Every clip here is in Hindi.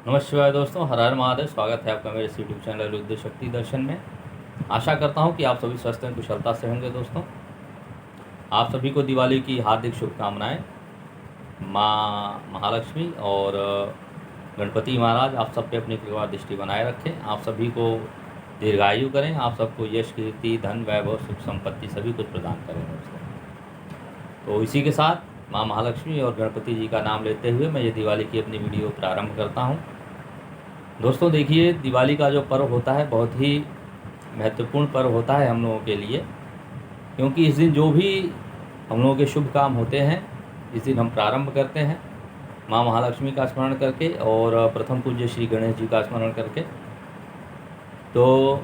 नमस्कार दोस्तों, हर हर महादेव। स्वागत है आपका मेरे इस यूट्यूब चैनल रुद्र शक्ति दर्शन में। आशा करता हूं कि आप सभी स्वस्थ हैं, कुशलता से होंगे। दोस्तों, आप सभी को दिवाली की हार्दिक शुभकामनाएं। माँ महालक्ष्मी और गणपति महाराज आप सब पे अपनी कृपा दृष्टि बनाए रखें। आप सभी को दीर्घायु करें, आप सबको यश, कीर्ति, धन, वैभव, सुख, संपत्ति सभी कुछ प्रदान करें। दोस्तों, तो इसी के साथ माँ महालक्ष्मी और गणपति जी का नाम लेते हुए मैं ये दिवाली की अपनी वीडियो प्रारंभ करता हूँ। दोस्तों देखिए, दिवाली का जो पर्व होता है बहुत ही महत्वपूर्ण पर्व होता है हम लोगों के लिए, क्योंकि इस दिन जो भी हम लोगों के शुभ काम होते हैं इस दिन हम प्रारंभ करते हैं माँ महालक्ष्मी का स्मरण करके और प्रथम पूज्य श्री गणेश जी का स्मरण करके। तो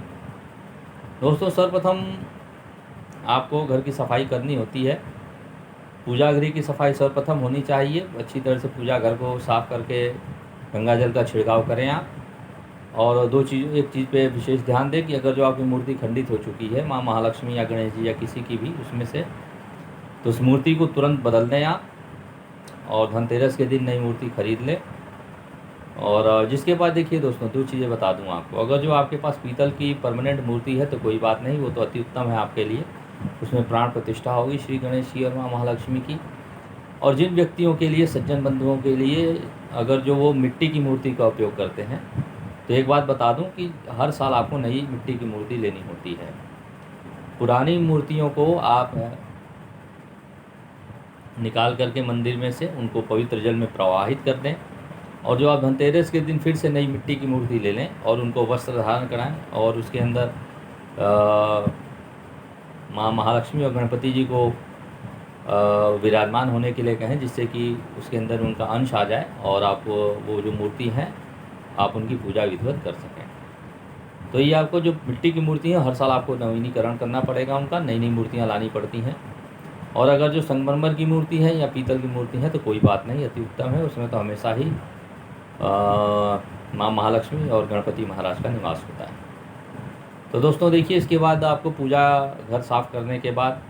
दोस्तों, सर्वप्रथम आपको घर की सफाई करनी होती है। पूजा गृह की सफाई सर्वप्रथम होनी चाहिए। अच्छी तरह से पूजा घर को साफ़ करके गंगा जल का छिड़काव करें आप। और एक चीज़ पे विशेष ध्यान दें कि अगर जो आपकी मूर्ति खंडित हो चुकी है माँ महालक्ष्मी या गणेश जी या किसी की भी उसमें से, तो उस मूर्ति को तुरंत बदल दें आप और धनतेरस के दिन नई मूर्ति खरीद लें। और जिसके बाद देखिए दोस्तों, दो चीज़ें बता दूं आपको। अगर जो आपके पास पीतल की परमानेंट मूर्ति है तो कोई बात नहीं, वो तो अति उत्तम है आपके लिए। उसमें प्राण प्रतिष्ठा होगी श्री गणेश जी और माँ महालक्ष्मी की। और जिन व्यक्तियों के लिए, सज्जन बंधुओं के लिए, अगर जो वो मिट्टी की मूर्ति का उपयोग करते हैं, तो एक बात बता दूं कि हर साल आपको नई मिट्टी की मूर्ति लेनी होती है। पुरानी मूर्तियों को आप निकाल करके मंदिर में से उनको पवित्र जल में प्रवाहित कर दें, और जो आप धनतेरस के दिन फिर से नई मिट्टी की मूर्ति ले लें और उनको वस्त्र धारण कराएं और उसके अंदर माँ महालक्ष्मी और गणपति जी को विराजमान होने के लिए कहें, जिससे कि उसके अंदर उनका अंश आ जाए और आप वो जो मूर्ति हैं आप उनकी पूजा विधिवत कर सकें। तो ये आपको जो मिट्टी की मूर्ति है हर साल आपको नवीनीकरण करना पड़ेगा, उनका नई नई मूर्तियाँ लानी पड़ती हैं। और अगर जो संगमरमर की मूर्ति है या पीतल की मूर्ति है तो कोई बात नहीं, अति उत्तम है। उसमें तो हमेशा ही माँ महालक्ष्मी और गणपति महाराज का निवास होता है। तो दोस्तों देखिए, इसके बाद आपको पूजा घर साफ़ करने के बाद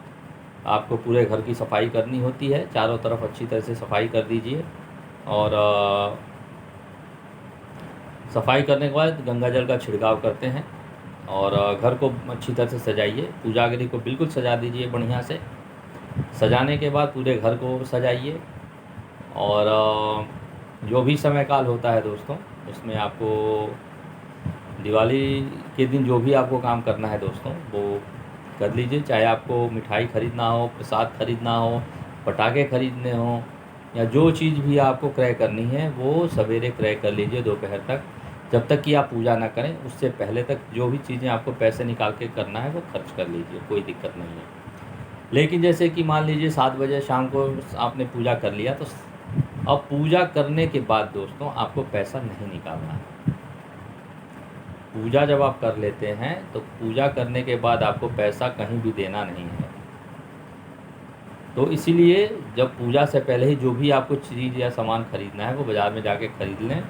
आपको पूरे घर की सफाई करनी होती है। चारों तरफ अच्छी तरह से सफाई कर दीजिए और सफाई करने के बाद गंगा जल का छिड़काव करते हैं और घर को अच्छी तरह से सजाइए। पूजा गृह को बिल्कुल सजा दीजिए बढ़िया से। सजाने के बाद पूरे घर को सजाइए और जो भी समय काल होता है दोस्तों, उसमें आपको दिवाली के दिन जो भी आपको काम करना है दोस्तों वो कर लीजिए। चाहे आपको मिठाई ख़रीदना हो, प्रसाद ख़रीदना हो, पटाखे ख़रीदने हो, या जो चीज़ भी आपको क्रय करनी है वो सवेरे क्रय कर लीजिए दोपहर तक। जब तक कि आप पूजा ना करें उससे पहले तक जो भी चीज़ें आपको पैसे निकाल के करना है वो खर्च कर लीजिए, कोई दिक्कत नहीं है। लेकिन जैसे कि मान लीजिए 7 बजे शाम को आपने पूजा कर लिया, तो अब पूजा करने के बाद दोस्तों आपको पैसा नहीं निकालना है। पूजा जब आप कर लेते हैं तो पूजा करने के बाद आपको पैसा कहीं भी देना नहीं है। तो इसीलिए जब पूजा से पहले ही जो भी आपको चीज़ या सामान खरीदना है वो बाज़ार में जाके खरीद लें,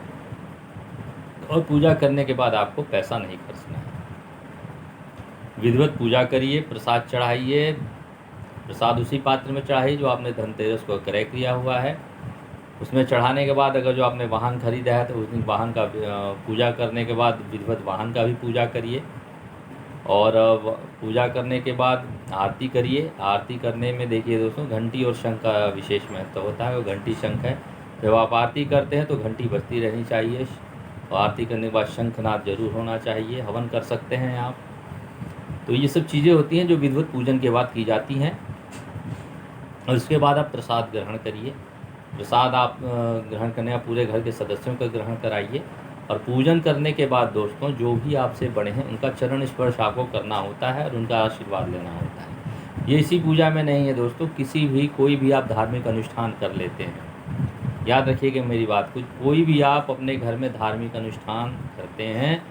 और पूजा करने के बाद आपको पैसा नहीं खर्चना है। विधिवत पूजा करिए, प्रसाद चढ़ाइए। प्रसाद उसी पात्र में चढ़ाइए जो आपने धनतेरस को क्रय किया हुआ है। उसमें चढ़ाने के बाद अगर जो आपने वाहन खरीदा है तो उस दिन वाहन का पूजा करने के बाद विधिवत वाहन का भी पूजा करिए। और पूजा करने के बाद आरती करिए। आरती करने में देखिए दोस्तों, घंटी और शंख का विशेष महत्व होता है। वो घंटी शंख है, जब आप आरती करते हैं तो घंटी बजती रहनी चाहिए और आरती करने के बाद शंखनाद जरूर होना चाहिए। हवन कर सकते हैं आप। तो ये सब चीज़ें होती हैं जो विधिवत पूजन के बाद की जाती हैं। और इसके बाद आप प्रसाद ग्रहण करिए। प्रसाद आप ग्रहण करने का पूरे घर के सदस्यों का ग्रहण कराइए। और पूजन करने के बाद दोस्तों जो भी आपसे बड़े हैं उनका चरण स्पर्श आपको करना होता है और उनका आशीर्वाद लेना होता है। ये इसी पूजा में नहीं है दोस्तों, किसी भी कोई भी आप धार्मिक अनुष्ठान कर लेते हैं, याद रखिएगा मेरी बात, कोई भी आप अपने घर में धार्मिक अनुष्ठान करते हैं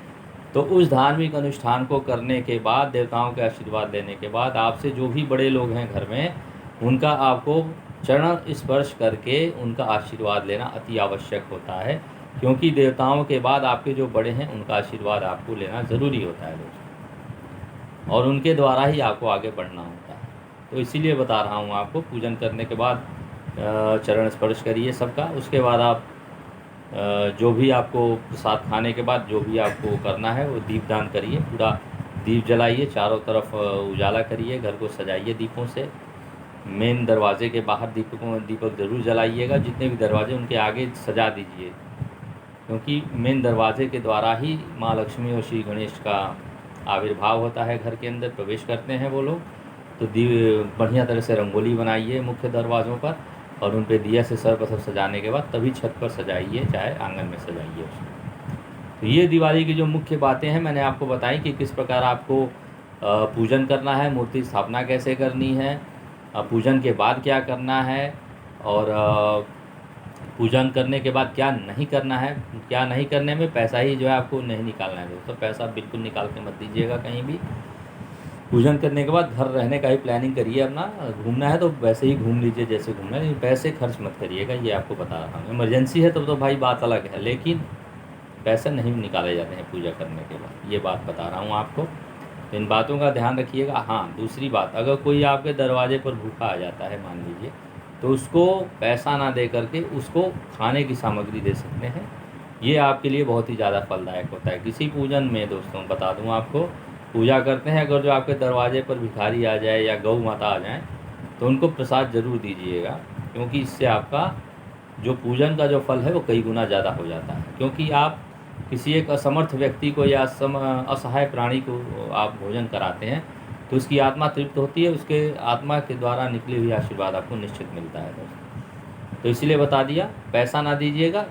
तो उस धार्मिक अनुष्ठान को करने के बाद, देवताओं के आशीर्वाद लेने के बाद, आपसे जो भी बड़े लोग हैं घर में उनका आपको चरण स्पर्श करके उनका आशीर्वाद लेना अति आवश्यक होता है। क्योंकि देवताओं के बाद आपके जो बड़े हैं उनका आशीर्वाद आपको लेना ज़रूरी होता है दोस्तों, और उनके द्वारा ही आपको आगे बढ़ना होता है। तो इसीलिए बता रहा हूँ आपको, पूजन करने के बाद चरण स्पर्श करिए सबका। उसके बाद आप जो भी आपको प्रसाद खाने के बाद जो भी आपको करना है वो दीपदान करिए, पूरा दीप जलाइए, चारों तरफ उजाला करिए, घर को सजाइए दीपों से। मेन दरवाजे के बाहर दीपक ज़रूर जलाइएगा, जितने भी दरवाजे उनके आगे सजा दीजिए, क्योंकि मेन दरवाजे के द्वारा ही माँ लक्ष्मी और श्री गणेश का आविर्भाव होता है, घर के अंदर प्रवेश करते हैं वो लोग। तो बढ़िया तरह से रंगोली बनाइए मुख्य दरवाज़ों पर, और उन पे दिया से सर्वप्रथम सजाने के बाद तभी छत पर सजाइए, चाहे आंगन में सजाइए उसको। तो ये दिवाली की जो मुख्य बातें हैं मैंने आपको बताई कि किस प्रकार आपको पूजन करना है, मूर्ति स्थापना कैसे करनी है, पूजन के बाद क्या करना है, और पूजन करने के बाद क्या नहीं करना है। क्या नहीं करने में पैसा ही जो है आपको नहीं निकालना है दोस्तों, पैसा बिल्कुल निकाल के मत दीजिएगा कहीं भी। पूजन करने के बाद घर रहने का ही प्लानिंग करिए अपना, घूमना है तो वैसे ही घूम लीजिए जैसे घूमना है, लेकिन पैसे खर्च मत करिएगा, ये आपको बता रहा हूँ। इमरजेंसी है तब तो भाई बात अलग है, लेकिन पैसे नहीं निकाले जाते हैं पूजा करने के बाद, ये बात बता रहा हूँ आपको। तो इन बातों का ध्यान रखिएगा। हाँ, दूसरी बात, अगर कोई आपके दरवाजे पर भूखा आ जाता है मान लीजिए, तो उसको पैसा ना दे करके उसको खाने की सामग्री दे सकते हैं, ये आपके लिए बहुत ही ज़्यादा फलदायक होता है। किसी पूजन में दोस्तों बता दूं आपको, पूजा करते हैं अगर जो आपके दरवाजे पर भिखारी आ जाए या गौ माता आ जाए, तो उनको प्रसाद ज़रूर दीजिएगा, क्योंकि इससे आपका जो पूजन का जो फल है वो कई गुना ज़्यादा हो जाता है। क्योंकि आप किसी एक असमर्थ व्यक्ति को या असहाय प्राणी को आप भोजन कराते हैं, तो उसकी आत्मा तृप्त होती है, उसके आत्मा के द्वारा निकली हुई आशीर्वाद आपको निश्चित मिलता है दोस्तों। तो इसीलिए बता दिया, पैसा ना दीजिएगा।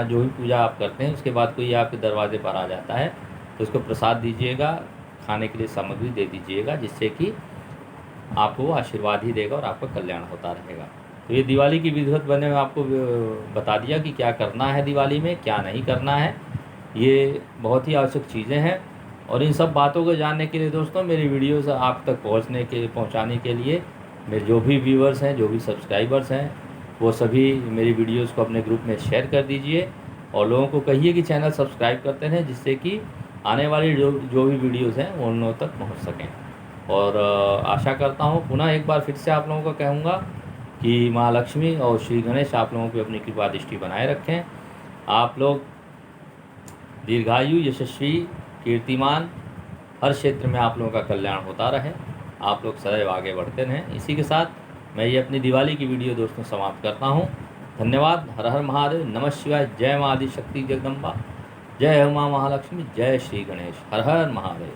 जो भी पूजा आप करते हैं उसके बाद कोई आपके दरवाजे पर आ जाता है तो उसको प्रसाद दीजिएगा, खाने के लिए सामग्री दे दीजिएगा, जिससे कि आपको वो आशीर्वाद ही देगा और आपका कल्याण होता रहेगा। तो ये दिवाली की विधिवत बने में आपको बता दिया कि क्या करना है दिवाली में, क्या नहीं करना है। ये बहुत ही आवश्यक चीज़ें हैं, और इन सब बातों को जानने के लिए दोस्तों मेरी वीडियोस आप तक पहुंचाने के लिए मेरे जो भी व्यूअर्स हैं, जो भी सब्सक्राइबर्स हैं, वो सभी मेरी वीडियोस को अपने ग्रुप में शेयर कर दीजिए, और लोगों को कहिए कि चैनल सब्सक्राइब करते रहें, जिससे कि आने वाली जो भी वीडियोज़ हैं वो उन लोगों तक पहुँच सकें। और आशा करता हूँ, पुनः एक बार फिर से आप लोगों को कहूँगा कि माँ लक्ष्मी और श्री गणेश आप लोगों को अपनी कृपा दृष्टि बनाए रखें। आप लोग दीर्घायु, यशस्वी, कीर्तिमान, हर क्षेत्र में आप लोगों का कल्याण होता रहे, आप लोग सदैव आगे बढ़ते रहें। इसी के साथ मैं ये अपनी दिवाली की वीडियो दोस्तों समाप्त करता हूँ। धन्यवाद। हर हर महादेव, नमः शिवाय, जय माँ आदिशक्ति जगदम्बा, जय हो माँ महालक्ष्मी, जय श्री गणेश, हर हर महादेव।